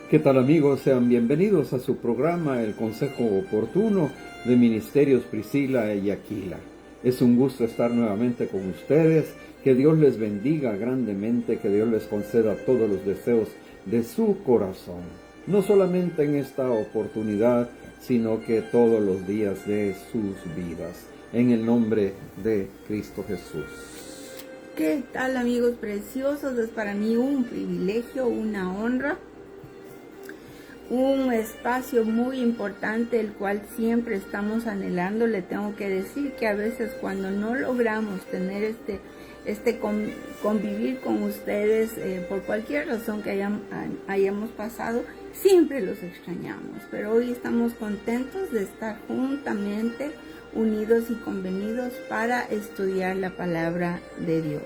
¿Qué tal amigos? Sean bienvenidos a su programa El Consejo Oportuno de Ministerios Priscila y Aquila. Es un gusto estar nuevamente con ustedes. Que Dios les bendiga grandemente, que Dios les conceda todos los deseos de su corazón. No solamente en esta oportunidad, sino que todos los días de sus vidas. En el nombre de Cristo Jesús. ¿Qué tal amigos preciosos? Es para mí un privilegio, una honra, un espacio muy importante, el cual siempre estamos anhelando. Le tengo que decir que a veces cuando no logramos tener convivir con ustedes por cualquier razón que hayamos pasado, siempre los extrañamos. Pero hoy estamos contentos de estar juntamente unidos y convenidos para estudiar la palabra de Dios.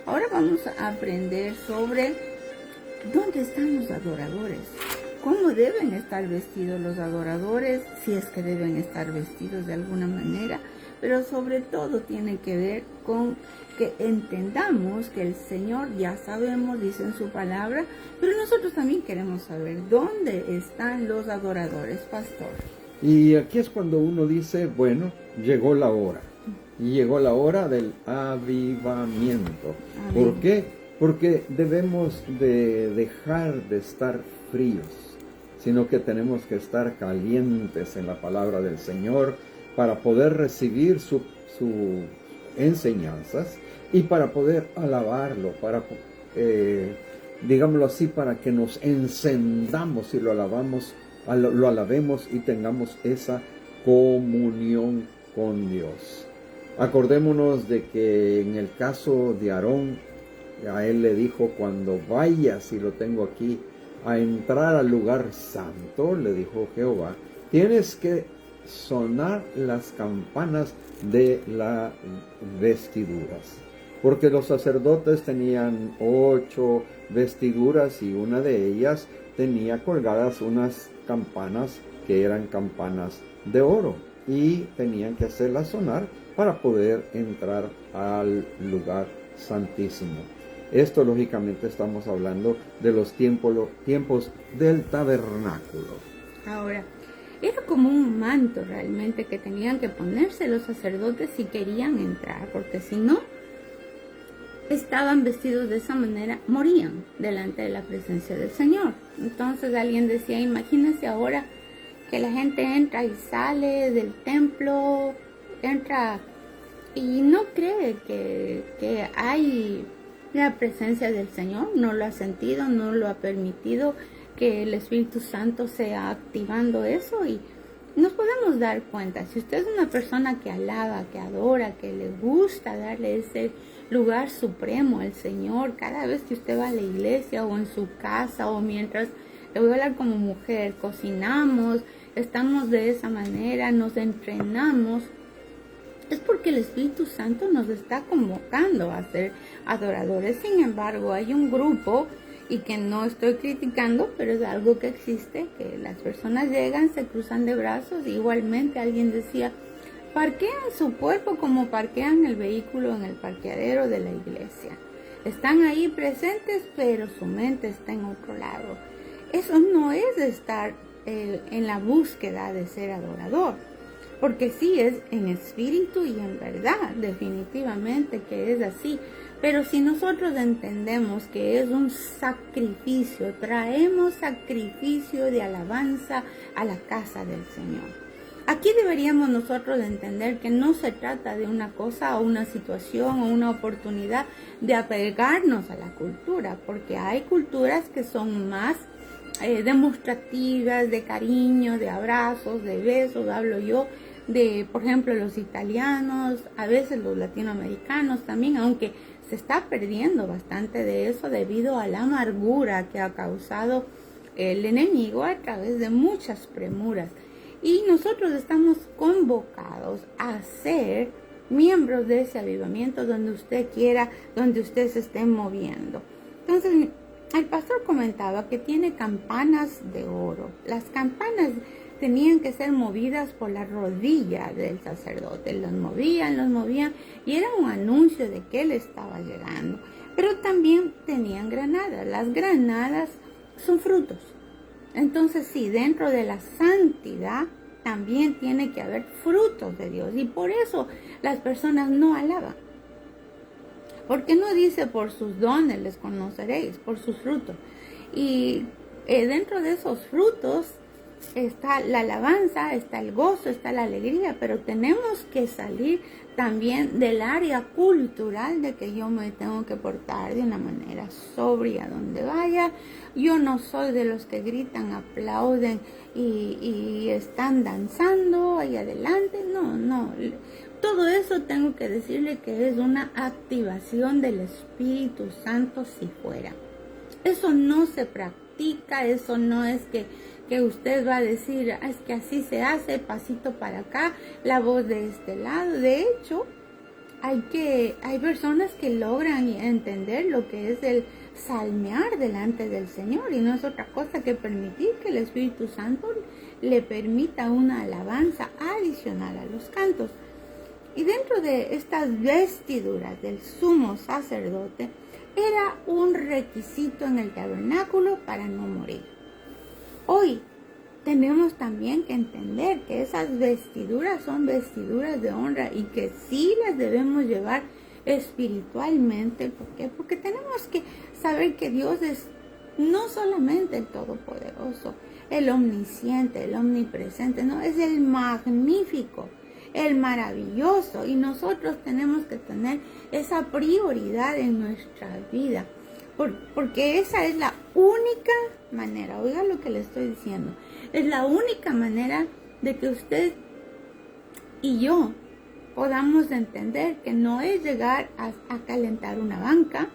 Ahora vamos a aprender sobre dónde están los adoradores, cómo deben estar vestidos los adoradores, si es que deben estar vestidos de alguna manera, pero sobre todo tiene que ver con que entendamos que el Señor, ya sabemos, dice en su palabra, pero nosotros también queremos saber dónde están los adoradores, pastor. Y aquí es cuando uno dice, bueno, llegó la hora. Y llegó la hora del avivamiento. Amén. ¿Por qué? Porque debemos de dejar de estar fríos, sino que tenemos que estar calientes en la palabra del Señor para poder recibir sus enseñanzas y para poder alabarlo, para, digámoslo así, para que nos encendamos y lo alabemos y tengamos esa comunión con Dios. Acordémonos de que en el caso de Aarón, a él le dijo, cuando vayas, y lo tengo aquí, a entrar al lugar santo, le dijo Jehová, tienes que sonar las campanas de las vestiduras. Porque los sacerdotes tenían 8 vestiduras y una de ellas tenía colgadas unas campanas que eran campanas de oro y tenían que hacerlas sonar para poder entrar al lugar santísimo. Esto lógicamente estamos hablando de los tiempos del tabernáculo. Ahora, era como un manto realmente que tenían que ponerse los sacerdotes si querían entrar, porque si no estaban vestidos de esa manera, morían delante de la presencia del Señor. Entonces alguien decía, imagínense ahora que la gente entra y sale del templo, entra y no cree que hay la presencia del Señor, no lo ha sentido, no lo ha permitido que el Espíritu Santo sea activando eso, y nos podemos dar cuenta, si usted es una persona que alaba, que adora, que le gusta darle ese lugar supremo al Señor, cada vez que usted va a la iglesia o en su casa o mientras, le voy a hablar como mujer, cocinamos, estamos de esa manera, nos entrenamos, es porque el Espíritu Santo nos está convocando a ser adoradores. Sin embargo, hay un grupo, y que no estoy criticando, pero es algo que existe, que las personas llegan, se cruzan de brazos. Igualmente alguien decía, parquean su cuerpo como parquean el vehículo en el parqueadero de la iglesia. Están ahí presentes, pero su mente está en otro lado. Eso no es estar en la búsqueda de ser adorador, porque sí es en espíritu y en verdad, definitivamente que es así. Pero si nosotros entendemos que es un sacrificio, traemos sacrificio de alabanza a la casa del Señor. Aquí deberíamos nosotros entender que no se trata de una cosa o una situación o una oportunidad de apegarnos a la cultura, porque hay culturas que son más demostrativas de cariño, de abrazos, de besos, hablo yo de, por ejemplo, los italianos, a veces los latinoamericanos también, aunque se está perdiendo bastante de eso debido a la amargura que ha causado el enemigo a través de muchas premuras. Y nosotros estamos convocados a ser miembros de ese avivamiento donde usted quiera, donde usted se esté moviendo. Entonces, el pastor comentaba que tiene campanas de oro. Las campanas tenían que ser movidas por la rodilla del sacerdote. Los movían y era un anuncio de que él estaba llegando. Pero también tenían granadas. Las granadas son frutos. Entonces sí, dentro de la santidad también tiene que haber frutos de Dios. Y por eso las personas no alaban. Porque no dice por sus dones les conoceréis, por sus frutos. Y dentro de esos frutos está la alabanza, está el gozo, está la alegría, pero tenemos que salir también del área cultural de que yo me tengo que portar de una manera sobria donde vaya. Yo no soy de los que gritan, aplauden y están danzando ahí adelante. No. Todo eso tengo que decirle que es una activación del Espíritu Santo si fuera. Eso no se practica, eso no es que usted va a decir, es que así se hace, pasito para acá, la voz de este lado. De hecho, hay personas que logran entender lo que es el salmear delante del Señor, y no es otra cosa que permitir que el Espíritu Santo le permita una alabanza adicional a los cantos. Y dentro de estas vestiduras del sumo sacerdote era un requisito en el tabernáculo para no morir. Hoy tenemos también que entender que esas vestiduras son vestiduras de honra y que sí las debemos llevar espiritualmente. ¿Por qué? Porque tenemos que saber que Dios es no solamente el Todopoderoso, el Omnisciente, el Omnipresente, no, es el Magnífico, el Maravilloso, y nosotros tenemos que tener esa prioridad en nuestra vida, porque esa es la única manera, oiga lo que le estoy diciendo, es la única manera de que usted y yo podamos entender que no es llegar a calentar una banca,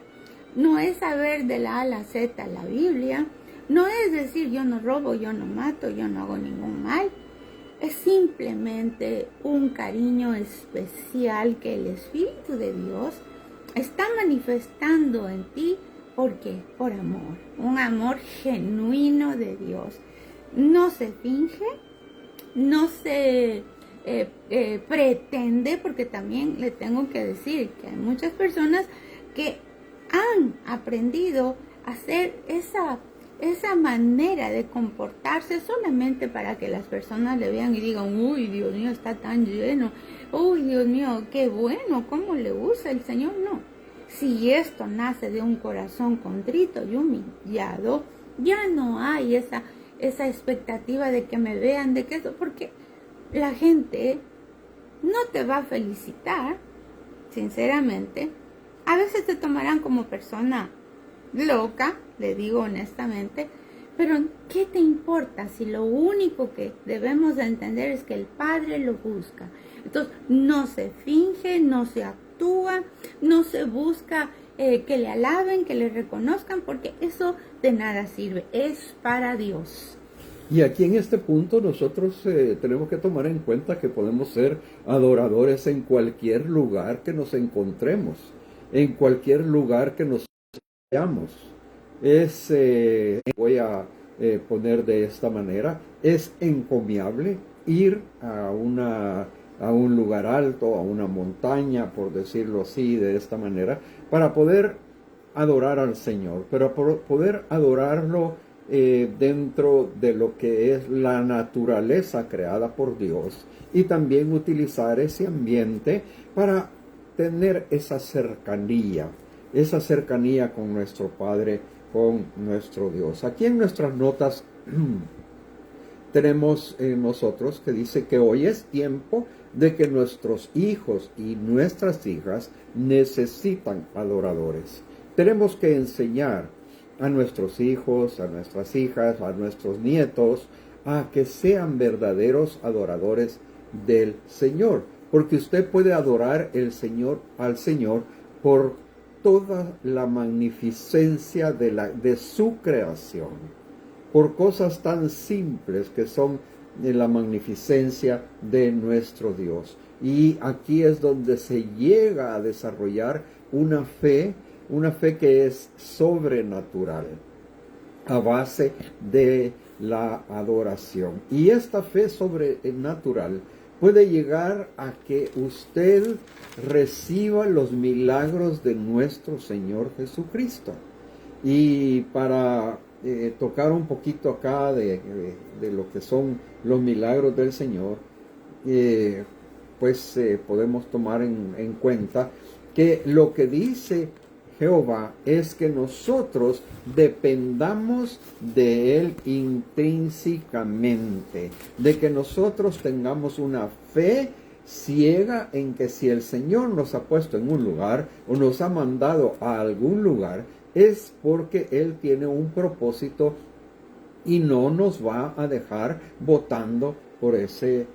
no es saber de la A a la Z la Biblia, no es decir yo no robo, yo no mato, yo no hago ningún mal. Es simplemente un cariño especial que el Espíritu de Dios está manifestando en ti. ¿Por qué? Por amor. Un amor genuino de Dios. No se finge, no se pretende, porque también le tengo que decir que hay muchas personas que han aprendido a hacer esa manera de comportarse solamente para que las personas le vean y digan, uy, Dios mío, está tan lleno, uy, Dios mío, qué bueno, cómo le usa el Señor. No, si esto nace de un corazón contrito y humillado, ya no hay esa expectativa de que me vean, de que eso, porque la gente no te va a felicitar, sinceramente. A veces te tomarán como persona loca, le digo honestamente, pero ¿qué te importa si lo único que debemos de entender es que el Padre lo busca? Entonces no se finge, no se actúa, no se busca que le alaben, que le reconozcan, porque eso de nada sirve, es para Dios. Y aquí en este punto nosotros tenemos que tomar en cuenta que podemos ser adoradores en cualquier lugar que nos encontremos, en cualquier lugar que nos veamos. Voy a poner de esta manera, es encomiable ir a un lugar alto, a una montaña, por decirlo así, de esta manera, para poder adorar al Señor, pero poder adorarlo dentro de lo que es la naturaleza creada por Dios, y también utilizar ese ambiente para tener esa cercanía con nuestro Padre, con nuestro Dios. Aquí en nuestras notas tenemos nosotros que dice que hoy es tiempo de que nuestros hijos y nuestras hijas necesitan adoradores. Tenemos que enseñar a nuestros hijos, a nuestras hijas, a nuestros nietos, a que sean verdaderos adoradores del Señor, porque usted puede adorar al Señor por toda la magnificencia de su creación, por cosas tan simples que son la magnificencia de nuestro Dios. Y aquí es donde se llega a desarrollar una fe que es sobrenatural, a base de la adoración. Y esta fe sobrenatural puede llegar a que usted reciba los milagros de nuestro Señor Jesucristo. Y para tocar un poquito acá de lo que son los milagros del Señor, pues podemos tomar en cuenta que lo que dice Jehová es que nosotros dependamos de Él intrínsecamente, de que nosotros tengamos una fe ciega en que si el Señor nos ha puesto en un lugar o nos ha mandado a algún lugar, es porque Él tiene un propósito y no nos va a dejar votando por ese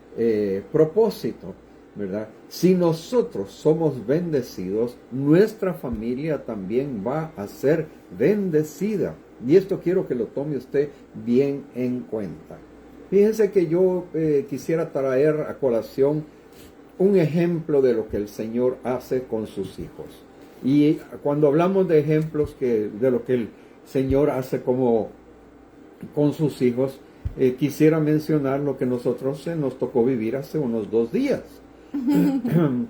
propósito, ¿verdad? Si nosotros somos bendecidos, nuestra familia también va a ser bendecida. Y esto quiero que lo tome usted bien en cuenta. Fíjense que yo quisiera traer a colación un ejemplo de lo que el Señor hace con sus hijos. Y cuando hablamos de ejemplos de lo que el Señor hace con sus hijos, quisiera mencionar lo que nosotros nos tocó vivir hace unos 2 días.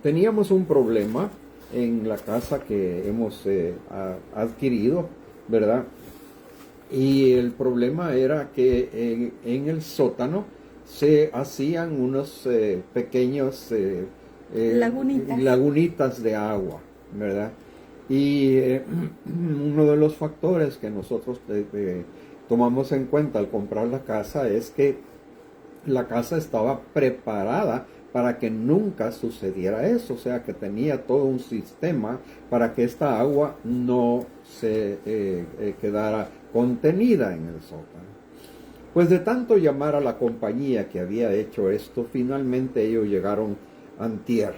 Teníamos un problema en la casa que hemos adquirido, ¿verdad? Y el problema era que en el se hacían unos pequeños lagunitas de agua, ¿verdad? Y uno de los factores que nosotros tomamos en cuenta al comprar la casa es que la casa estaba preparada para que nunca sucediera eso, o sea que tenía todo un sistema para que esta agua no se quedara contenida en el sótano. Pues de tanto llamar a la compañía que había hecho esto, finalmente ellos llegaron antier.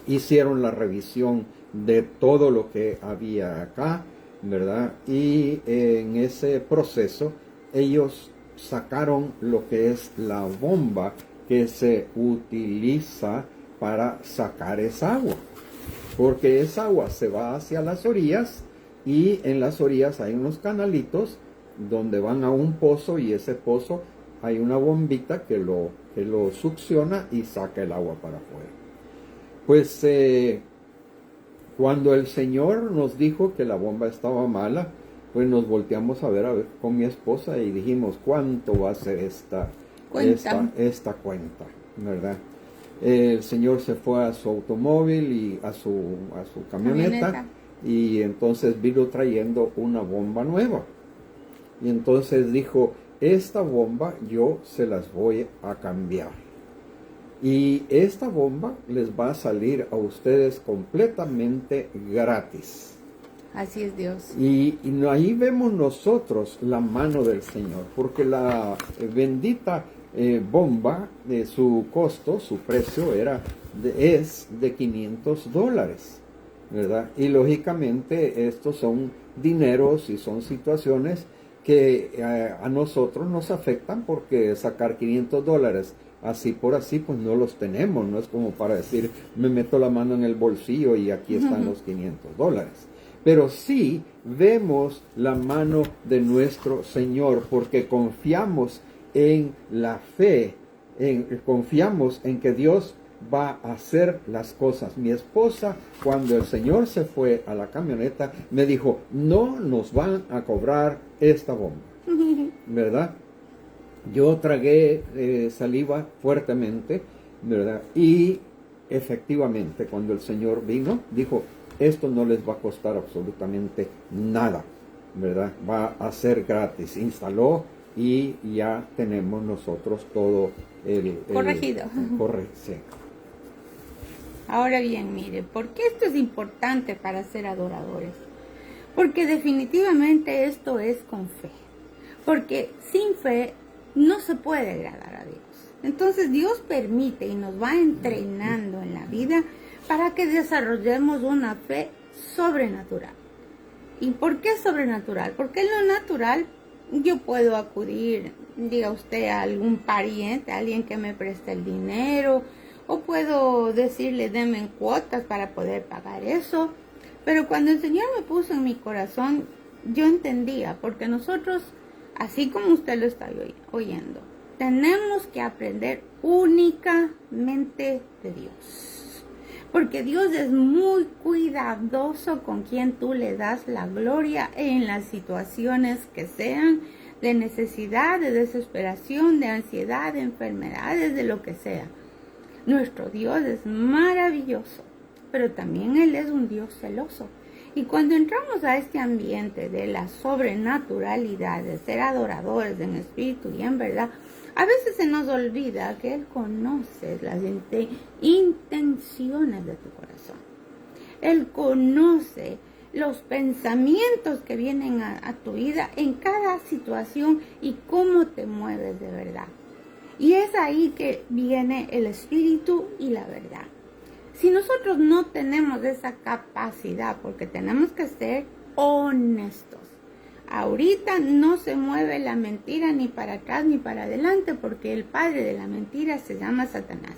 Hicieron la revisión de todo lo que había acá, ¿verdad? Y en ese proceso ellos sacaron lo que es la bomba que se utiliza para sacar esa agua. Porque esa agua se va hacia las orillas y en las orillas hay unos canalitos donde van a un pozo y ese pozo hay una bombita que lo succiona y saca el agua para afuera. Pues cuando el Señor nos dijo que la bomba estaba mala, pues nos volteamos a ver con mi esposa y dijimos, ¿cuánto va a ser esta cuenta, ¿verdad? El Señor se fue a su automóvil y a su camioneta y entonces vino trayendo una bomba nueva. Y entonces dijo, esta bomba yo se las voy a cambiar. Y esta bomba les va a salir a ustedes completamente gratis. Así es Dios. Y ahí vemos nosotros la mano del Señor, porque la bendita bomba, de su costo, su precio es de $500, ¿verdad? Y lógicamente estos son dineros y son situaciones que a nosotros nos afectan, porque sacar $500 así por así, pues no los tenemos, no es como para decir, me meto la mano en el bolsillo y aquí están los $500. Pero sí vemos la mano de nuestro Señor, porque confiamos en la fe, confiamos en que Dios va a hacer las cosas. Mi esposa, cuando el Señor se fue a la camioneta, me dijo, no nos van a cobrar esta bomba, ¿verdad? Yo tragué saliva fuertemente, ¿verdad? Y efectivamente, cuando el Señor vino, dijo, esto no les va a costar absolutamente nada, ¿verdad? Va a ser gratis. Instaló y ya tenemos nosotros todo corregido. Sí. Ahora bien, mire, ¿por qué esto es importante para ser adoradores? Porque definitivamente esto es con fe. Porque sin fe no se puede agradar a Dios. Entonces Dios permite y nos va entrenando en la vida para que desarrollemos una fe sobrenatural. ¿Y por qué sobrenatural? Porque en lo natural yo puedo acudir, diga usted, a algún pariente, a alguien que me preste el dinero, o puedo decirle, denme en cuotas para poder pagar eso. Pero cuando el Señor me puso en mi corazón, yo entendía, porque nosotros, así como usted lo está oyendo, tenemos que aprender únicamente de Dios. Porque Dios es muy cuidadoso con quien tú le das la gloria en las situaciones que sean de necesidad, de desesperación, de ansiedad, de enfermedades, de lo que sea. Nuestro Dios es maravilloso, pero también Él es un Dios celoso. Y cuando entramos a este ambiente de la sobrenaturalidad, de ser adoradores en espíritu y en verdad, a veces se nos olvida que Él conoce las intenciones de tu corazón. Él conoce los pensamientos que vienen a tu vida en cada situación y cómo te mueves de verdad. Y es ahí que viene el espíritu y la verdad. Si nosotros no tenemos esa capacidad, porque tenemos que ser honestos, ahorita no se mueve la mentira ni para atrás ni para adelante, porque el padre de la mentira se llama Satanás.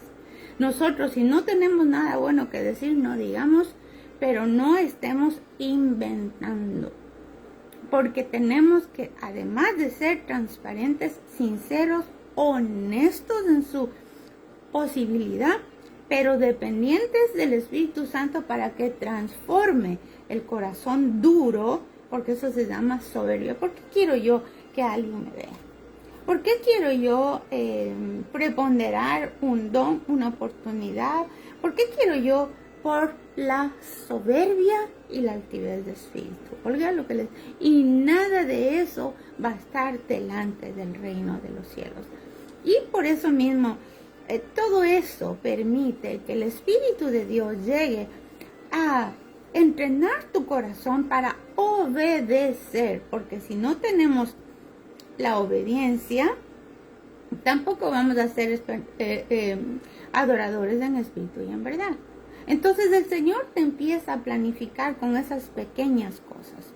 Nosotros, si no tenemos nada bueno que decir, no digamos, pero no estemos inventando, porque tenemos que, además de ser transparentes, sinceros, honestos en su posibilidad, pero dependientes del Espíritu Santo para que transforme el corazón duro, porque eso se llama soberbia. ¿Por qué quiero yo que alguien me vea? ¿Por qué quiero yo preponderar un don, una oportunidad? ¿Por qué quiero yo? Por la soberbia y la altivez de espíritu. Oiga lo que y nada de eso va a estar delante del reino de los cielos. Y por eso mismo, todo eso permite que el Espíritu de Dios llegue a entrenar tu corazón para obedecer, porque si no tenemos la obediencia, tampoco vamos a ser adoradores en espíritu y en verdad. Entonces el Señor te empieza a planificar con esas pequeñas cosas.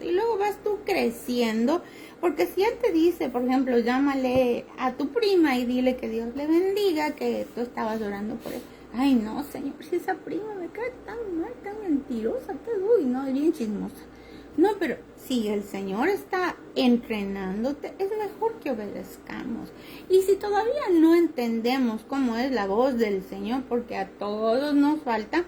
Y luego vas tú creciendo, porque si Él te dice, por ejemplo, llámale a tu prima y dile que Dios le bendiga, que tú estabas orando por él. Ay, no, Señor, si esa prima me cae tan mal, tan mentirosa, no, es bien chismosa. No, pero si el Señor está entrenándote, es mejor que obedezcamos. Y si todavía no entendemos cómo es la voz del Señor, porque a todos nos falta,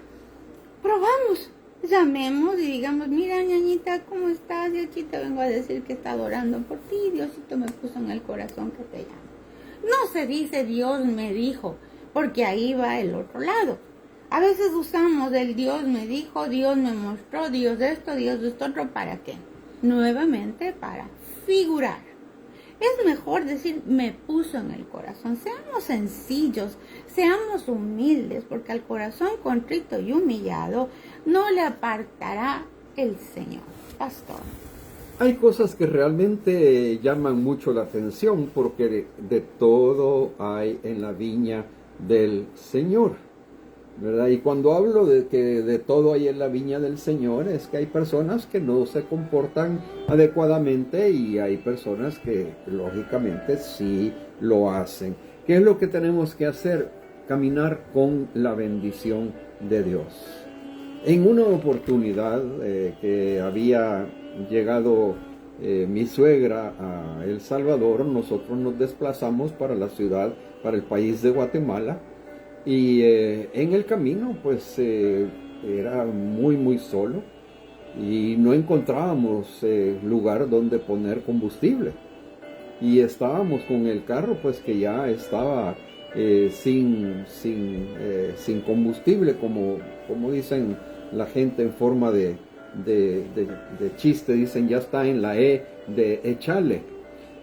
probamos, llamemos y digamos, mira, ñañita, ¿cómo estás? Yo aquí te vengo a decir que está orando por ti, Diosito me puso en el corazón que te llame. No se dice Dios me dijo, porque ahí va el otro lado. A veces usamos el Dios me dijo, Dios me mostró, Dios esto otro, ¿para qué? Nuevamente para figurar. Es mejor decir me puso en el corazón. Seamos sencillos, seamos humildes, porque al corazón contrito y humillado no le apartará el Señor. Pastor. Hay cosas que realmente llaman mucho la atención, porque de todo hay en la viña del Señor, ¿verdad? Y cuando hablo de que de todo hay en la viña del Señor, es que hay personas que no se comportan adecuadamente y hay personas que lógicamente sí lo hacen. ¿Qué es lo que tenemos que hacer? Caminar con la bendición de Dios. En una oportunidad que había llegado mi suegra a El Salvador, nosotros nos desplazamos para la ciudad, para el país de Guatemala. Y en el camino pues era muy solo y no encontrábamos lugar donde poner combustible, y estábamos con el carro pues que ya estaba sin combustible, como dicen la gente en forma de chiste, dicen ya está en la E de echarle,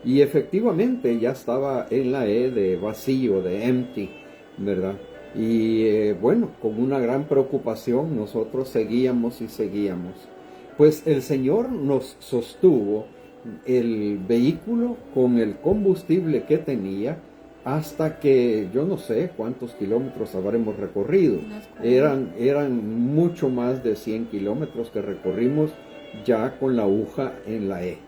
y efectivamente ya estaba en la E de vacío, de empty, ¿verdad? Y bueno, con una gran preocupación nosotros seguíamos. Pues el Señor nos sostuvo el vehículo con el combustible que tenía hasta que yo no sé cuántos kilómetros habremos recorrido. Eran mucho más de 100 kilómetros que recorrimos ya con la aguja en la E,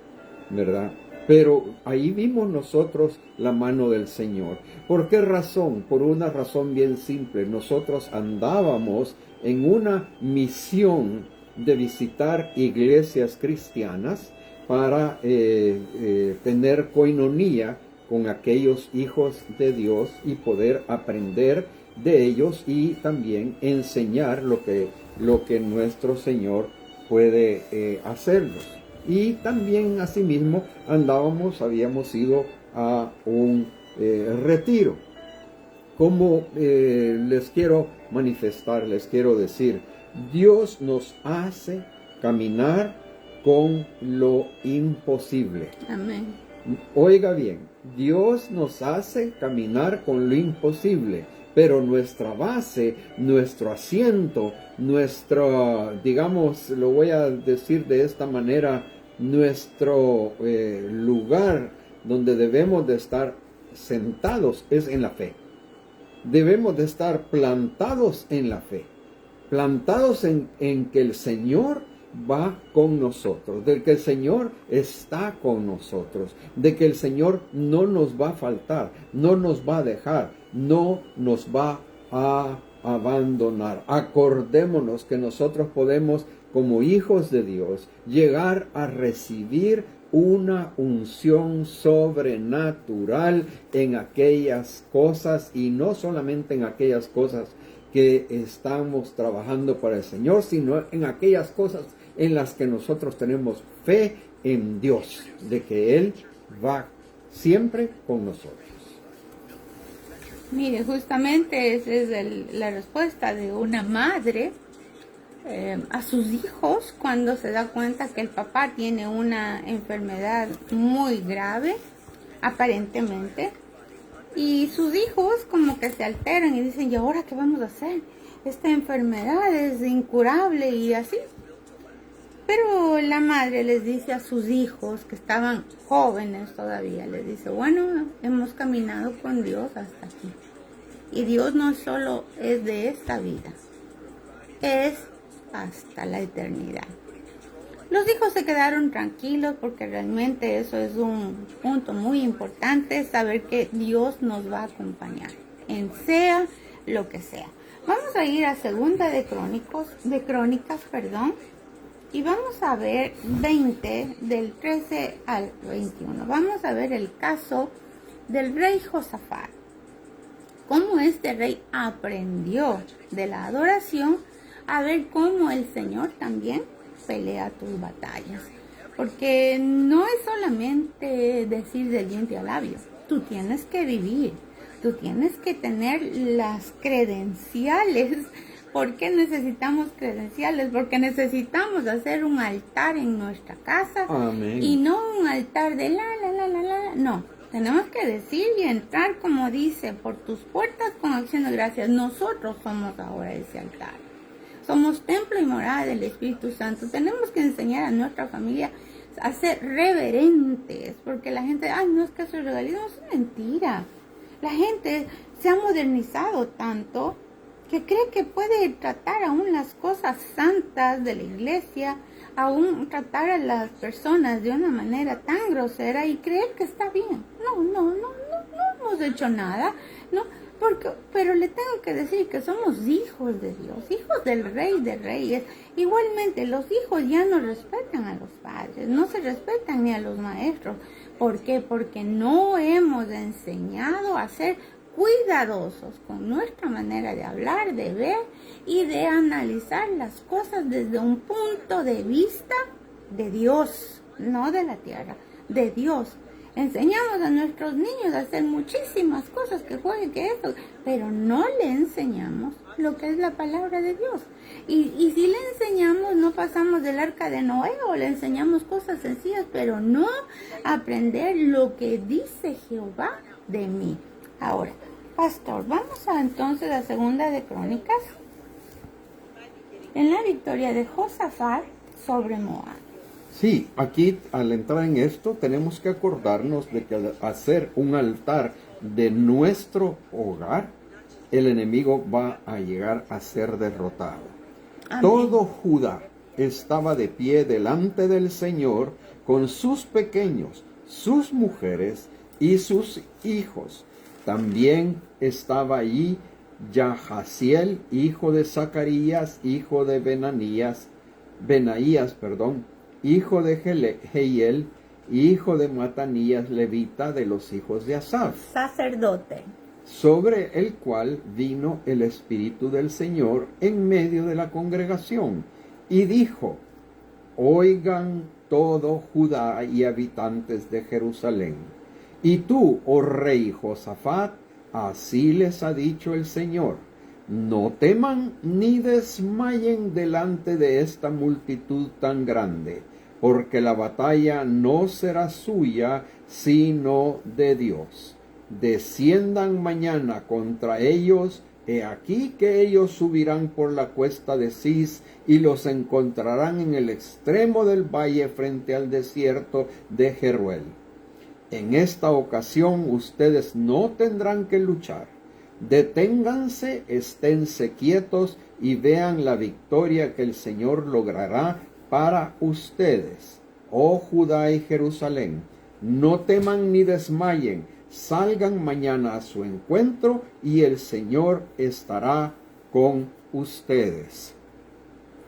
¿verdad? Pero ahí vimos nosotros la mano del Señor. ¿Por qué razón? Por una razón bien simple. Nosotros andábamos en una misión de visitar iglesias cristianas para tener coinonía con aquellos hijos de Dios y poder aprender de ellos y también enseñar lo que nuestro Señor puede hacerlos. Y también asimismo habíamos ido a un retiro. Como les quiero manifestar, les quiero decir, Dios nos hace caminar con lo imposible. Amén. Oiga bien, Dios nos hace caminar con lo imposible, pero nuestra base, nuestro asiento, digamos, lo voy a decir de esta manera, nuestro lugar donde debemos de estar sentados es en la fe. Debemos de estar plantados en la fe, plantados en que el Señor va con nosotros, de que el Señor está con nosotros, de que el Señor no nos va a faltar, no nos va a dejar, no nos va a abandonar. Acordémonos que nosotros podemos, como hijos de Dios, llegar a recibir una unción sobrenatural en aquellas cosas, y no solamente en aquellas cosas que estamos trabajando para el Señor, sino en aquellas cosas en las que nosotros tenemos fe en Dios, de que Él va siempre con nosotros. Mire, justamente esa es la respuesta de una madre a sus hijos cuando se da cuenta que el papá tiene una enfermedad muy grave, aparentemente, y sus hijos como que se alteran y dicen, ¿y ahora qué vamos a hacer? Esta enfermedad es incurable y así. Pero la madre les dice a sus hijos, que estaban jóvenes todavía, les dice, bueno, hemos caminado con Dios hasta aquí. Y Dios no solo es de esta vida, es hasta la eternidad. Los hijos se quedaron tranquilos porque realmente eso es un punto muy importante, saber que Dios nos va a acompañar, en sea lo que sea. Vamos a ir a segunda de Crónicas, y vamos a ver 20, del 13 al 21. Vamos a ver el caso del rey Josafat. Cómo este rey aprendió de la adoración a ver cómo el Señor también pelea tus batallas. Porque no es solamente decir del diente al labio. Tú tienes que vivir. Tú tienes que tener las credenciales. ¿Por qué necesitamos credenciales? Porque necesitamos hacer un altar en nuestra casa. Amén. Y no un altar de la. No, tenemos que decir y entrar, como dice, por tus puertas con acción de gracias. Nosotros somos ahora ese altar. Somos templo y morada del Espíritu Santo. Tenemos que enseñar a nuestra familia a ser reverentes. Porque la gente, no, es que eso es legalismo. Es mentira. La gente se ha modernizado tanto que cree que puede tratar aún las cosas santas de la iglesia, aún tratar a las personas de una manera tan grosera y creer que está bien. No hemos hecho nada, no, pero le tengo que decir que somos hijos de Dios, hijos del Rey de Reyes. Igualmente, los hijos ya no respetan a los padres, no se respetan ni a los maestros. ¿Por qué? Porque no hemos enseñado a ser cuidadosos con nuestra manera de hablar, de ver y de analizar las cosas desde un punto de vista de Dios, no de la tierra, de Dios. Enseñamos a nuestros niños a hacer muchísimas cosas, que jueguen, que esto, pero no le enseñamos lo que es la palabra de Dios. Y si le enseñamos, no pasamos del arca de Noé, o le enseñamos cosas sencillas, pero no aprender lo que dice Jehová de mí. Ahora, pastor, vamos entonces a segunda de Crónicas, en la victoria de Josafat sobre Moab. Sí, aquí al entrar en esto tenemos que acordarnos de que al hacer un altar de nuestro hogar, el enemigo va a llegar a ser derrotado. Amén. Todo Judá estaba de pie delante del Señor con sus pequeños, sus mujeres y sus hijos. También estaba allí Yahaziel, hijo de Zacarías, hijo de Benaías, hijo de Jehiel, hijo de Matanías, levita de los hijos de Asaf. Sacerdote. sobre el cual vino el Espíritu del Señor en medio de la congregación, y dijo: oigan todo Judá y habitantes de Jerusalén. Y tú, oh rey Josafat, así les ha dicho el Señor: no teman ni desmayen delante de esta multitud tan grande, porque la batalla no será suya, sino de Dios. Desciendan mañana contra ellos. He aquí que ellos subirán por la cuesta de Cis y los encontrarán en el extremo del valle frente al desierto de Jeruel. En esta ocasión ustedes no tendrán que luchar. Deténganse, esténse quietos y vean la victoria que el Señor logrará para ustedes. Oh Judá y Jerusalén, no teman ni desmayen. Salgan mañana a su encuentro y el Señor estará con ustedes.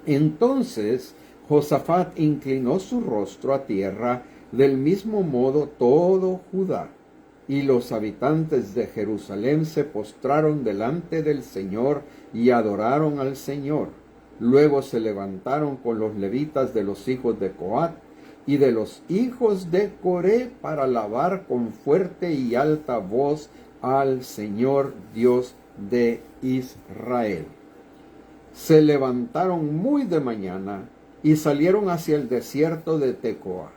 Entonces Josafat inclinó su rostro a tierra, del mismo modo todo Judá, y los habitantes de Jerusalén se postraron delante del Señor y adoraron al Señor. Luego se levantaron con los levitas de los hijos de Coat y de los hijos de Coré para alabar con fuerte y alta voz al Señor Dios de Israel. Se levantaron muy de mañana y salieron hacia el desierto de Tecoa.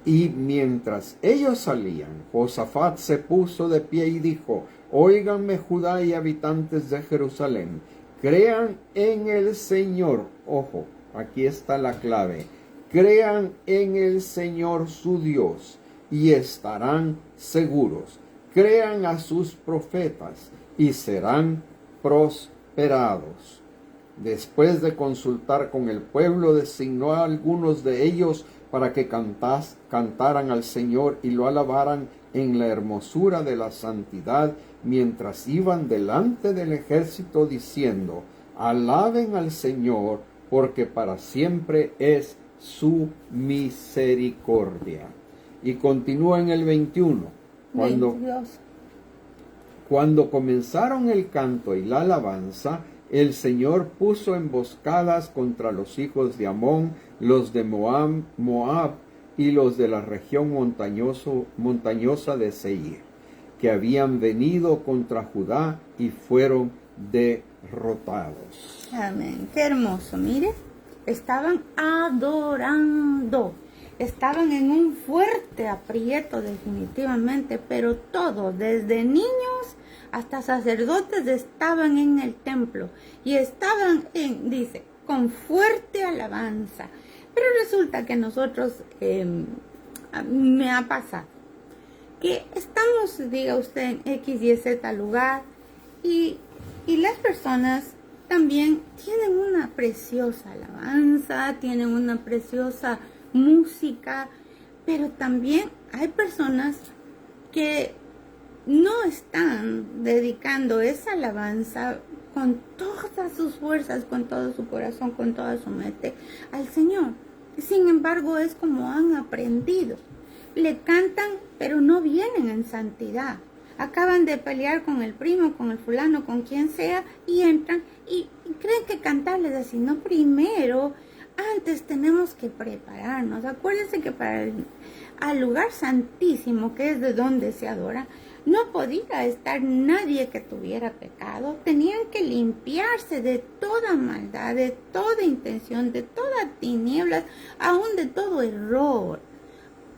Y mientras ellos salían, Josafat se puso de pie y dijo: óiganme Judá y habitantes de Jerusalén, crean en el Señor. Ojo, aquí está la clave. Crean en el Señor su Dios y estarán seguros. Crean a sus profetas y serán prosperados. Después de consultar con el pueblo, designó a algunos de ellos para que cantaran al Señor y lo alabaran en la hermosura de la santidad, mientras iban delante del ejército diciendo: alaben al Señor, porque para siempre es su misericordia. Y continúa en el 21. Cuando comenzaron el canto y la alabanza, el Señor puso emboscadas contra los hijos de Amón, los de Moab y los de la región montañosa de Seir, que habían venido contra Judá y fueron derrotados. Amén. Qué hermoso, mire. Estaban adorando. Estaban en un fuerte aprieto definitivamente, pero todos, desde niños hasta sacerdotes, estaban en el templo y estaban dice, con fuerte alabanza. Pero resulta que nosotros, me ha pasado, que estamos, diga usted, en X, Y, Z lugar y las personas también tienen una preciosa alabanza, tienen una preciosa música, pero también hay personas que no están dedicando esa alabanza con todas sus fuerzas, con todo su corazón, con toda su mente al Señor. Sin embargo, es como han aprendido. Le cantan, pero no vienen en santidad. Acaban de pelear con el primo, con el fulano, con quien sea, y entran y creen que cantarles así. No, primero, antes tenemos que prepararnos. Acuérdense que para al lugar santísimo, que es de donde se adora, no podía estar nadie que tuviera pecado. Tenían que limpiarse de toda maldad, de toda intención, de toda tinieblas, aún de todo error,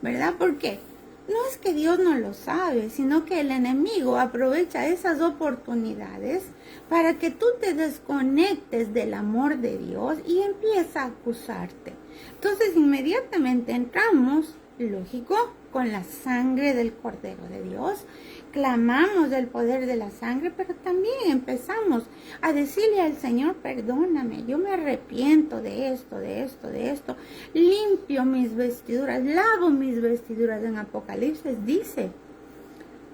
¿verdad? ¿Por qué? No es que Dios no lo sabe, sino que el enemigo aprovecha esas oportunidades para que tú te desconectes del amor de Dios y empieza a acusarte. Entonces inmediatamente entramos, lógico, con la sangre del Cordero de Dios. Clamamos del poder de la sangre, pero también empezamos a decirle al Señor: perdóname, yo me arrepiento de esto, de esto, de esto. Limpio mis vestiduras, lavo mis vestiduras. En Apocalipsis dice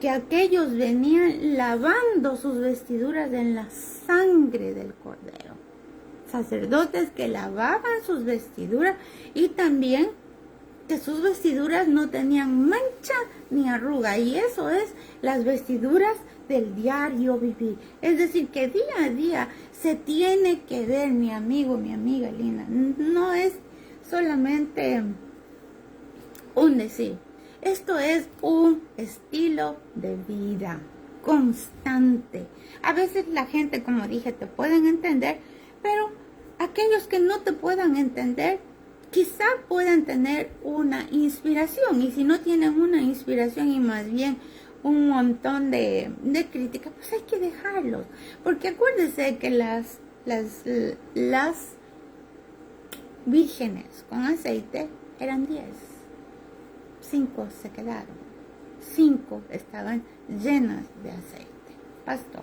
que aquellos venían lavando sus vestiduras en la sangre del Cordero. Sacerdotes que lavaban sus vestiduras y también que sus vestiduras no tenían mancha ni arruga, y eso es las vestiduras del diario vivir. Es decir, que día a día se tiene que ver, mi amigo, mi amiga linda. No es solamente un decir. Esto es un estilo de vida constante. A veces la gente, como dije, te pueden entender, pero aquellos que no te puedan entender, quizá puedan tener una inspiración. Y si no tienen una inspiración y más bien un montón de críticas, pues hay que dejarlos. Porque acuérdense que las vírgenes con aceite eran 10. 5 se quedaron. 5 estaban llenas de aceite. Pastor.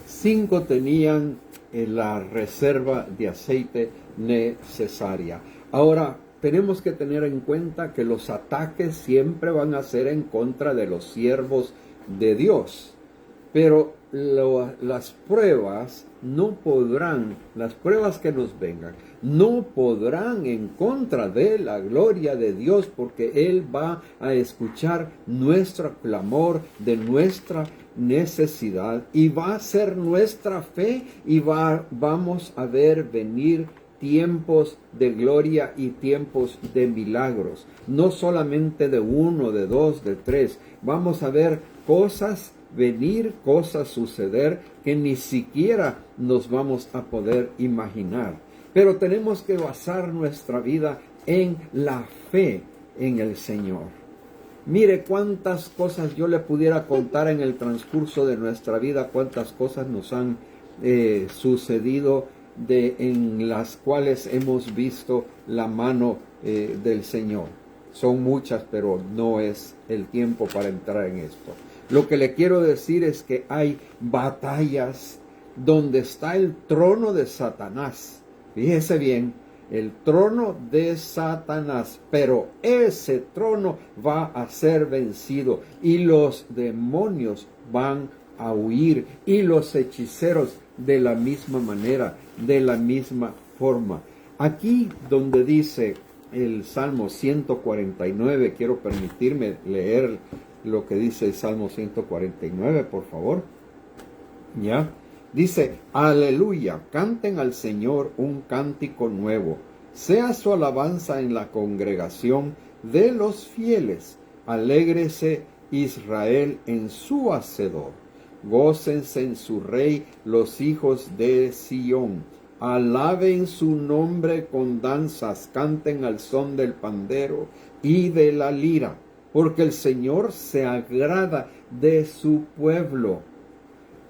5 tenían la reserva de aceite necesaria. Ahora, tenemos que tener en cuenta que los ataques siempre van a ser en contra de los siervos de Dios. Pero las pruebas no podrán, las pruebas que nos vengan, no podrán en contra de la gloria de Dios, porque Él va a escuchar nuestro clamor de nuestra necesidad y va a ser nuestra fe y vamos a ver venir tiempos de gloria y tiempos de milagros, no solamente de 1, de 2, de 3. Vamos a ver cosas venir, cosas suceder que ni siquiera nos vamos a poder imaginar. Pero tenemos que basar nuestra vida en la fe en el Señor. Mire cuántas cosas yo le pudiera contar en el transcurso de nuestra vida, cuántas cosas nos han sucedido en las cuales hemos visto la mano del Señor. Son muchas, pero no es el tiempo para entrar en esto. Lo que le quiero decir es que hay batallas donde está el trono de Satanás. Fíjese bien, el trono de Satanás, pero ese trono va a ser vencido y los demonios van a huir y los hechiceros de la misma manera, de la misma forma. Aquí donde dice el Salmo 149, quiero permitirme leer lo que dice el Salmo 149, por favor. ¿Ya? Dice, aleluya, canten al Señor un cántico nuevo. Sea su alabanza en la congregación de los fieles. Alégrese Israel en su Hacedor. Gócense en su Rey los hijos de Sión. Alaben su nombre con danzas, canten al son del pandero y de la lira, porque el Señor se agrada de su pueblo.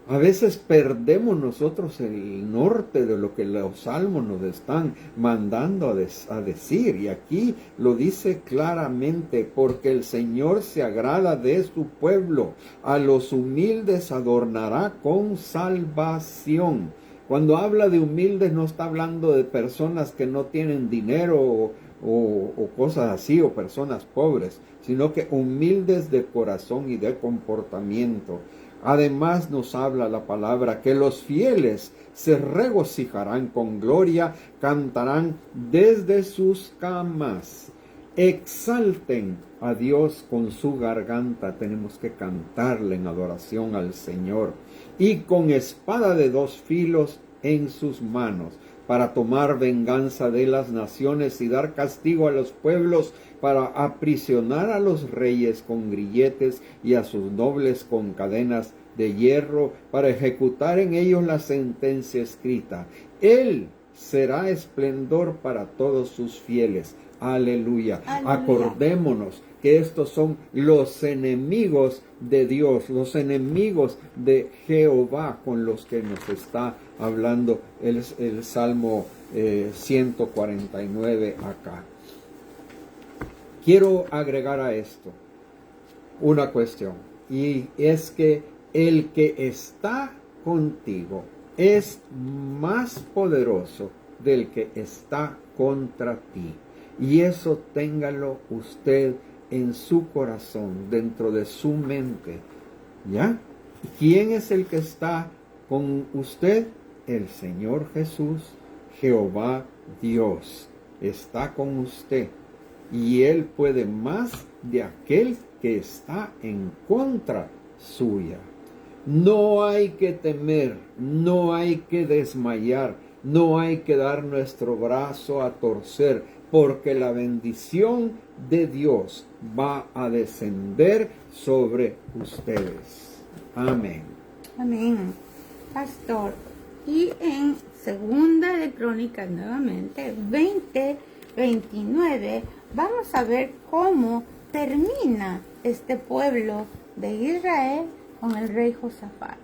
A veces perdemos nosotros el norte de lo que los salmos nos están mandando a decir. Y aquí lo dice claramente, porque el Señor se agrada de su pueblo. A los humildes adornará con salvación. Cuando habla de humildes no está hablando de personas que no tienen dinero o cosas así, o personas pobres, sino que humildes de corazón y de comportamiento. Además nos habla la palabra que los fieles se regocijarán con gloria, cantarán desde sus camas. Exalten a Dios con su garganta, tenemos que cantarle en adoración al Señor, y con espada de 2 filos en sus manos, para tomar venganza de las naciones y dar castigo a los pueblos, para aprisionar a los reyes con grilletes y a sus nobles con cadenas de hierro, para ejecutar en ellos la sentencia escrita. Él será esplendor para todos sus fieles. Aleluya. Aleluya. Acordémonos que estos son los enemigos de Dios, los enemigos de Jehová, con los que nos está hablando el Salmo 149 acá. Quiero agregar a esto una cuestión, y es que el que está contigo es más poderoso del que está contra ti. Y eso téngalo usted en su corazón, dentro de su mente. ¿Ya? ¿Quién es el que está con usted? El Señor Jesús, Jehová Dios, está con usted. Y Él puede más de aquel que está en contra suya. No hay que temer, no hay que desmayar, no hay que dar nuestro brazo a torcer, porque la bendición de Dios va a descender sobre ustedes. Amén. Amén, pastor. Y en Segunda de Crónicas nuevamente, 20:29, vamos a ver cómo termina este pueblo de Israel con el rey Josafat.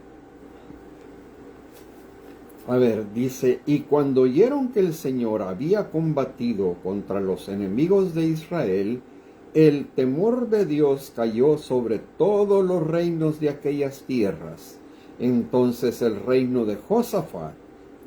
A ver, dice, y cuando oyeron que el Señor había combatido contra los enemigos de Israel, el temor de Dios cayó sobre todos los reinos de aquellas tierras. Entonces el reino de Josafat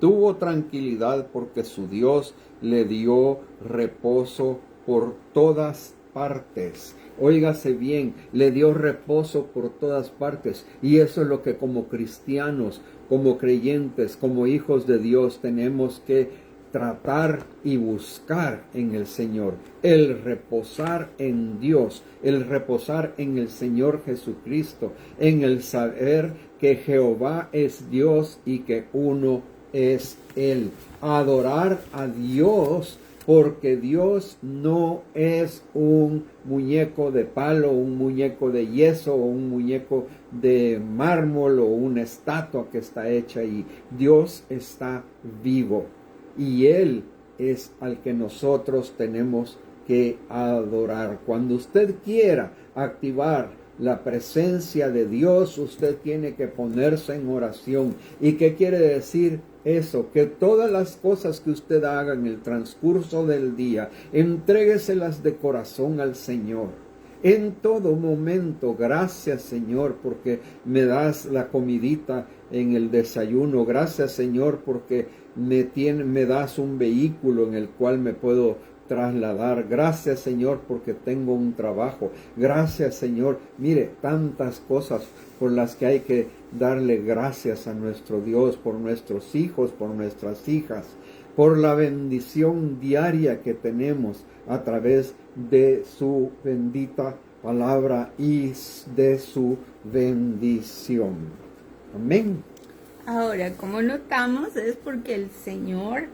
tuvo tranquilidad porque su Dios le dio reposo por todas partes. Óigase bien, le dio reposo por todas partes. Y eso es lo que como cristianos, como creyentes, como hijos de Dios tenemos que tratar y buscar en el Señor. El reposar en Dios, el reposar en el Señor Jesucristo, en el saber que Jehová es Dios y que uno es Él. Adorar a Dios, porque Dios no es un muñeco de palo, un muñeco de yeso o un muñeco de mármol o una estatua que está hecha ahí. Dios está vivo y Él es al que nosotros tenemos que adorar. Cuando usted quiera activar la presencia de Dios, usted tiene que ponerse en oración. ¿Y qué quiere decir eso? Que todas las cosas que usted haga en el transcurso del día, entrégueselas de corazón al Señor. En todo momento, gracias Señor porque me das la comidita en el desayuno. Gracias Señor porque me das un vehículo en el cual me puedo trasladar. Gracias Señor porque tengo un trabajo. Gracias Señor. Mire, tantas cosas por las que hay que darle gracias a nuestro Dios, por nuestros hijos, por nuestras hijas, por la bendición diaria que tenemos a través de su bendita palabra y de su bendición. Amén. Ahora, como notamos, es porque el Señor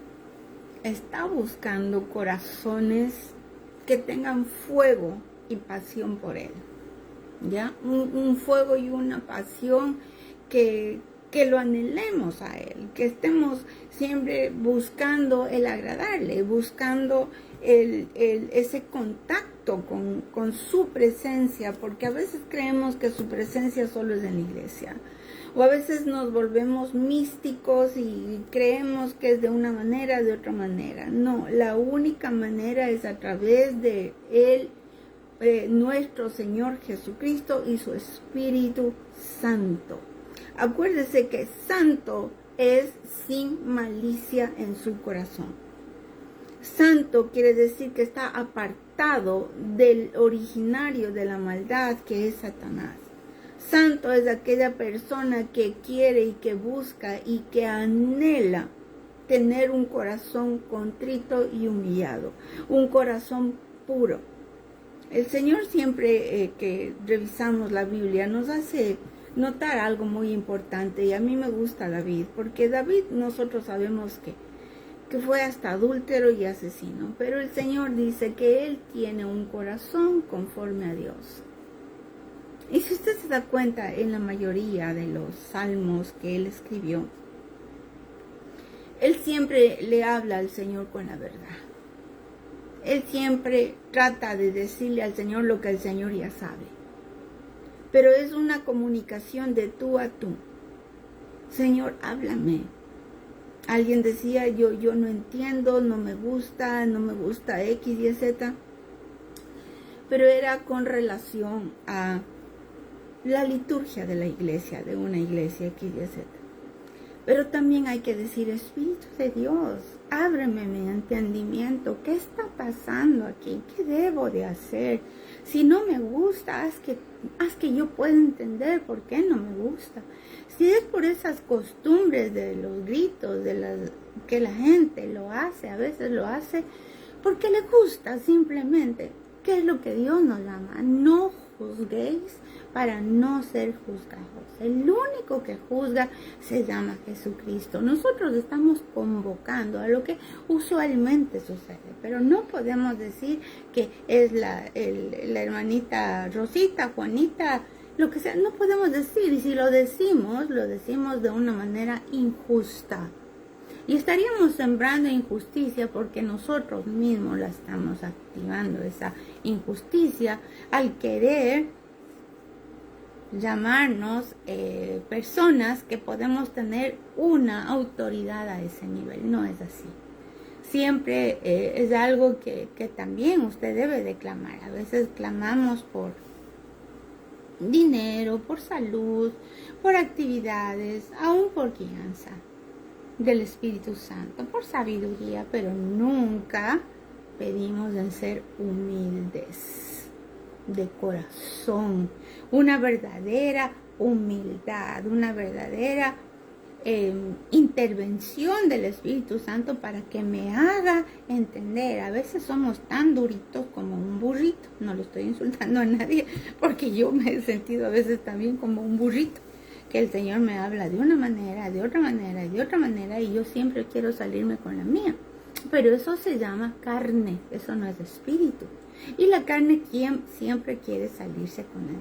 está buscando corazones que tengan fuego y pasión por Él. ¿Ya? Un fuego y una pasión que lo anhelemos a Él, que estemos siempre buscando el agradarle, buscando ese contacto con su presencia, porque a veces creemos que su presencia solo es en la iglesia. O a veces nos volvemos místicos y creemos que es de una manera, de otra manera. No, la única manera es a través de Él, nuestro Señor Jesucristo y su Espíritu Santo. Acuérdese que santo es sin malicia en su corazón. Santo quiere decir que está apartado del originario de la maldad que es Satanás. Santo es aquella persona que quiere y que busca y que anhela tener un corazón contrito y humillado, un corazón puro. El Señor siempre que revisamos la Biblia nos hace notar algo muy importante, y a mí me gusta David, porque David nosotros sabemos que fue hasta adúltero y asesino, pero el Señor dice que él tiene un corazón conforme a Dios. Y si usted se da cuenta, en la mayoría de los salmos que él escribió, él siempre le habla al Señor con la verdad. Él siempre trata de decirle al Señor lo que el Señor ya sabe. Pero es una comunicación de tú a tú. Señor, háblame. Alguien decía, yo no entiendo, no me gusta X, Y, Z. Pero era con relación a la liturgia de la iglesia, de una iglesia X, Y, Z. Pero también hay que decir, Espíritu de Dios, ábreme mi entendimiento. ¿Qué está pasando aquí? ¿Qué debo de hacer? Si no me gusta, haz que yo pueda entender por qué no me gusta. Si es por esas costumbres de los gritos, que la gente lo hace, a veces lo hace porque le gusta simplemente. ¿Qué es lo que Dios nos llama? No juzguéis para no ser juzgados. El único que juzga se llama Jesucristo. Nosotros estamos convocando a lo que usualmente sucede, pero no podemos decir que es la hermanita Rosita, Juanita, lo que sea. No podemos decir, y si lo decimos de una manera injusta. Y estaríamos sembrando injusticia porque nosotros mismos la estamos activando, esa injusticia, al querer llamarnos personas que podemos tener una autoridad a ese nivel. No es así. Siempre es algo que también usted debe de clamar. A veces clamamos por dinero, por salud, por actividades, aún por guianza del Espíritu Santo, por sabiduría, pero nunca pedimos en ser humildes de corazón, una verdadera humildad, una verdadera intervención del Espíritu Santo para que me haga entender. A veces somos tan duritos como un burrito. No lo estoy insultando a nadie, porque yo me he sentido a veces también como un burrito, que el Señor me habla de una manera, de otra manera, de otra manera, y yo siempre quiero salirme con la mía. Pero eso se llama carne, eso no es espíritu. Y la carne siempre quiere salirse con él.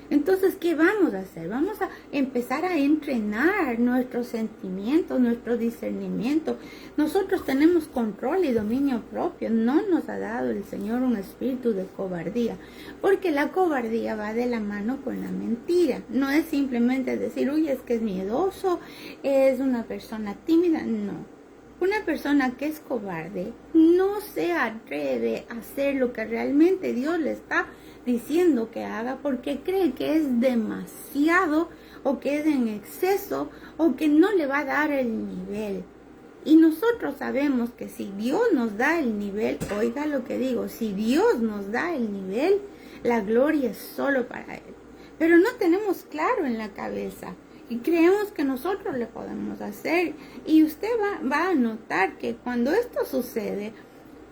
Entonces, ¿qué vamos a hacer? Vamos a empezar a entrenar nuestros sentimientos, nuestro discernimiento. Nosotros tenemos control y dominio propio. No nos ha dado el Señor un espíritu de cobardía, porque la cobardía va de la mano con la mentira. No es simplemente decir, uy, es que es miedoso, es una persona tímida. No. Una persona que es cobarde no se atreve a hacer lo que realmente Dios le está diciendo que haga, porque cree que es demasiado, o que es en exceso, o que no le va a dar el nivel. Y nosotros sabemos que si Dios nos da el nivel, oiga lo que digo, si Dios nos da el nivel, la gloria es solo para Él. Pero no tenemos claro en la cabeza. Y creemos que nosotros le podemos hacer. Y usted va a notar que cuando esto sucede,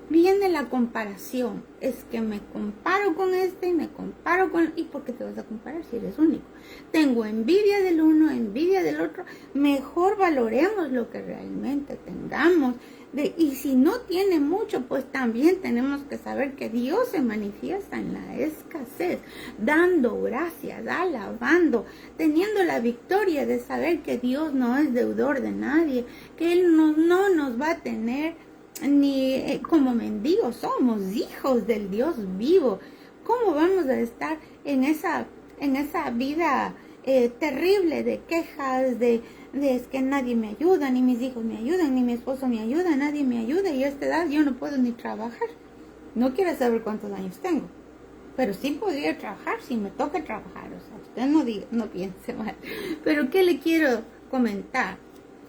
viene la comparación. Es que me comparo con este y me comparo con... ¿Y por qué te vas a comparar si eres único? Tengo envidia del uno, envidia del otro. Mejor valoremos lo que realmente tengamos. Y si no tiene mucho, pues también tenemos que saber que Dios se manifiesta en la escasez, dando gracias, alabando, teniendo la victoria de saber que Dios no es deudor de nadie, que Él no nos va a tener ni como mendigos. Somos hijos del Dios vivo. ¿Cómo vamos a estar en esa vida terrible de quejas, de es que nadie me ayuda, ni mis hijos me ayudan, ni mi esposo me ayuda, nadie me ayuda, y a esta edad yo no puedo ni trabajar? No quiero saber cuántos años tengo, pero sí podría trabajar si me toca trabajar. O sea, usted no piense mal. Pero ¿qué le quiero comentar?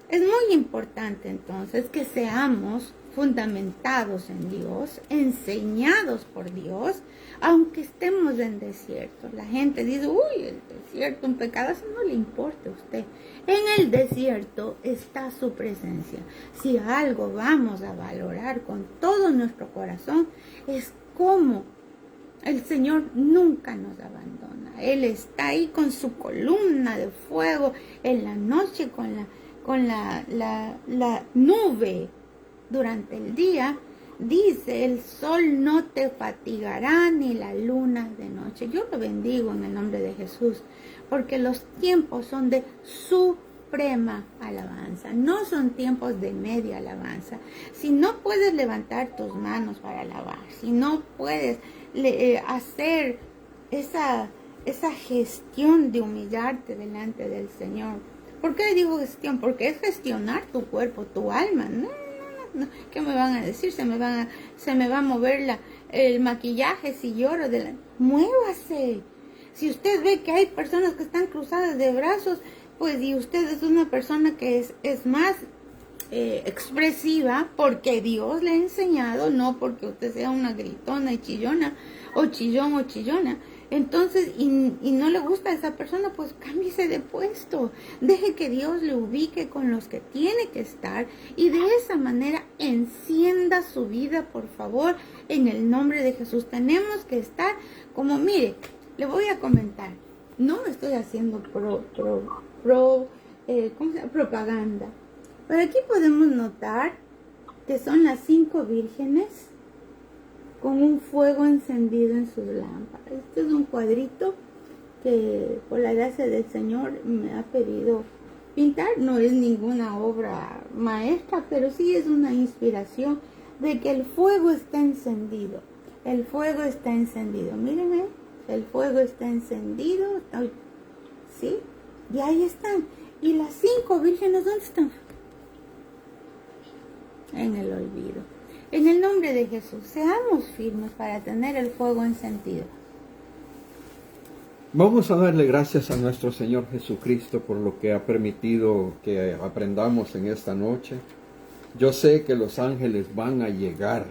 Es muy importante entonces que seamos fundamentados en Dios, enseñados por Dios, aunque estemos en desierto. La gente dice, uy, el desierto, un pecado, eso no le importa a usted. En el desierto está su presencia. Si algo vamos a valorar con todo nuestro corazón, es cómo el Señor nunca nos abandona. Él está ahí con su columna de fuego en la noche, con la nube durante el día. Dice, el sol no te fatigará ni la luna de noche. Yo lo bendigo en el nombre de Jesús, porque los tiempos son de suprema alabanza, no son tiempos de media alabanza. Si no puedes levantar tus manos para alabar, si no puedes hacer esa gestión de humillarte delante del Señor. ¿Por qué digo gestión? Porque es gestionar tu cuerpo, tu alma. No. ¿Qué me van a decir? Se me va a mover el maquillaje si lloro. Muévase. Si usted ve que hay personas que están cruzadas de brazos, pues, y usted es una persona que es más expresiva, porque Dios le ha enseñado, no porque usted sea una gritona y chillona, o chillón o chillona. Entonces, y no le gusta a esa persona, pues cámbiese de puesto. Deje que Dios le ubique con los que tiene que estar, y de esa manera encienda su vida, por favor, en el nombre de Jesús. Tenemos que estar como, mire, Le voy a comentar. No estoy haciendo propaganda. Pero aquí podemos notar que son las 5 vírgenes con un fuego encendido en sus lámparas. Este es un cuadrito que por la gracia del Señor me ha pedido pintar. No es ninguna obra maestra, pero sí es una inspiración de que el fuego está encendido. El fuego está encendido. Miren, el fuego está encendido. ¿Sí? Y ahí están. ¿Y las 5 vírgenes dónde están? En el olvido. En el nombre de Jesús, seamos firmes para tener el fuego encendido. Vamos a darle gracias a nuestro Señor Jesucristo por lo que ha permitido que aprendamos en esta noche. Yo sé que los ángeles van a llegar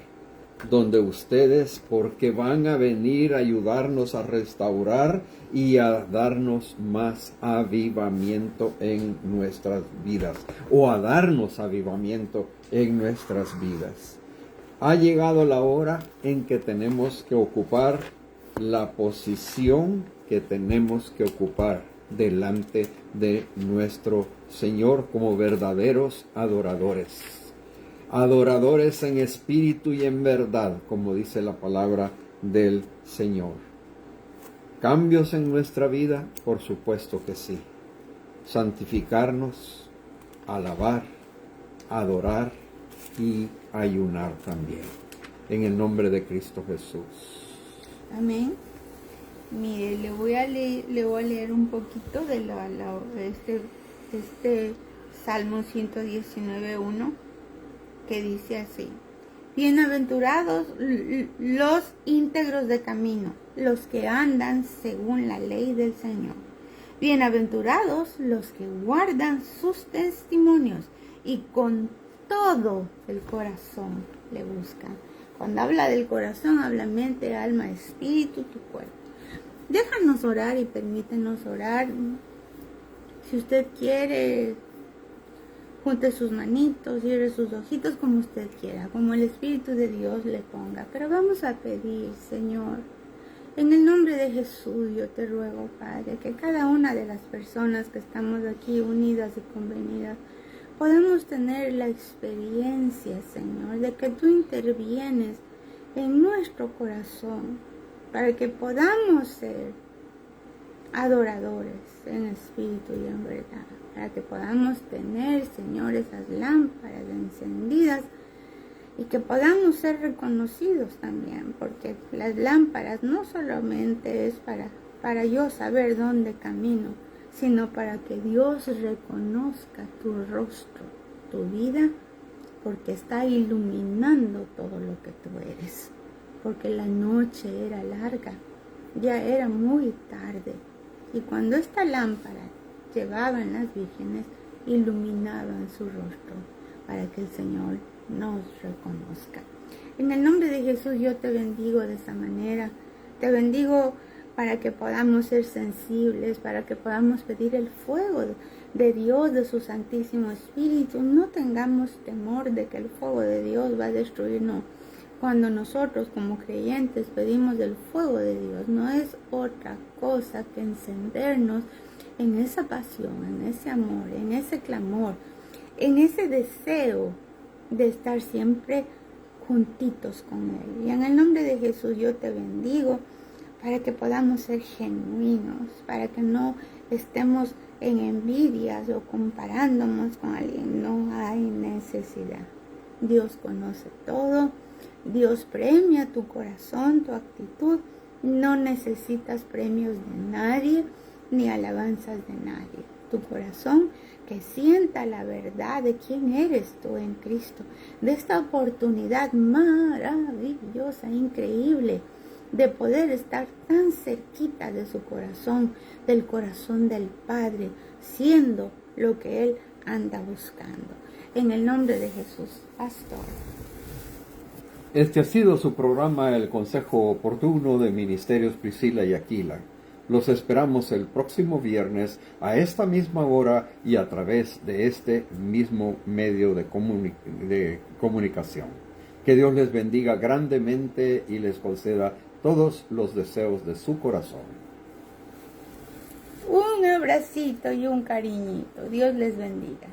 donde ustedes, porque van a venir a ayudarnos a restaurar y a darnos más avivamiento en nuestras vidas, o a darnos avivamiento en nuestras vidas. Ha llegado la hora en que tenemos que ocupar la posición que tenemos que ocupar delante de nuestro Señor como verdaderos adoradores. Adoradores en espíritu y en verdad, como dice la palabra del Señor. ¿Cambios en nuestra vida? Por supuesto que sí. Santificarnos, alabar, adorar y ayunar también. En el nombre de Cristo Jesús. Amén. Mire, le voy a leer un poquito de este Salmo 119:1, que dice así: bienaventurados los íntegros de camino, los que andan según la ley del Señor. Bienaventurados los que guardan sus testimonios y con todo el corazón le buscan. Cuando habla del corazón, habla mente, alma, espíritu, tu cuerpo. Déjanos orar y permítenos orar. Si usted quiere, junte sus manitos, cierre sus ojitos como usted quiera, como el Espíritu de Dios le ponga. Pero vamos a pedir, Señor, en el nombre de Jesús, yo te ruego, Padre, que cada una de las personas que estamos aquí unidas y convenidas, podamos tener la experiencia, Señor, de que tú intervienes en nuestro corazón, para que podamos ser adoradores en espíritu y en verdad, para que podamos tener, Señor, esas lámparas encendidas y que podamos ser reconocidos también, porque las lámparas no solamente es para yo saber dónde camino, sino para que Dios reconozca tu rostro, tu vida, porque está iluminando todo lo que tú eres. Porque la noche era larga, ya era muy tarde, y cuando esta lámpara llevaban las vírgenes, iluminaban su rostro para que el Señor nos reconozca. En el nombre de Jesús yo te bendigo de esa manera, te bendigo para que podamos ser sensibles, para que podamos pedir el fuego de Dios, de su Santísimo Espíritu. No tengamos temor de que el fuego de Dios va a destruirnos. Cuando nosotros como creyentes pedimos el fuego de Dios, no es otra cosa que encendernos en esa pasión, en ese amor, en ese clamor, en ese deseo de estar siempre juntitos con Él. Y en el nombre de Jesús yo te bendigo para que podamos ser genuinos, para que no estemos en envidias o comparándonos con alguien. No hay necesidad. Dios conoce todo. Dios premia tu corazón, tu actitud. No necesitas premios de nadie, ni alabanzas de nadie. Tu corazón que sienta la verdad de quién eres tú en Cristo, de esta oportunidad maravillosa, increíble, de poder estar tan cerquita de su corazón, del corazón del Padre, siendo lo que Él anda buscando. En el nombre de Jesús, pastor. Este ha sido su programa El Consejo Oportuno de Ministerios Priscila y Aquila. Los esperamos el próximo viernes a esta misma hora y a través de este mismo medio de comunicación. Que Dios les bendiga grandemente y les conceda todos los deseos de su corazón. abracito y un cariñito. Dios les bendiga.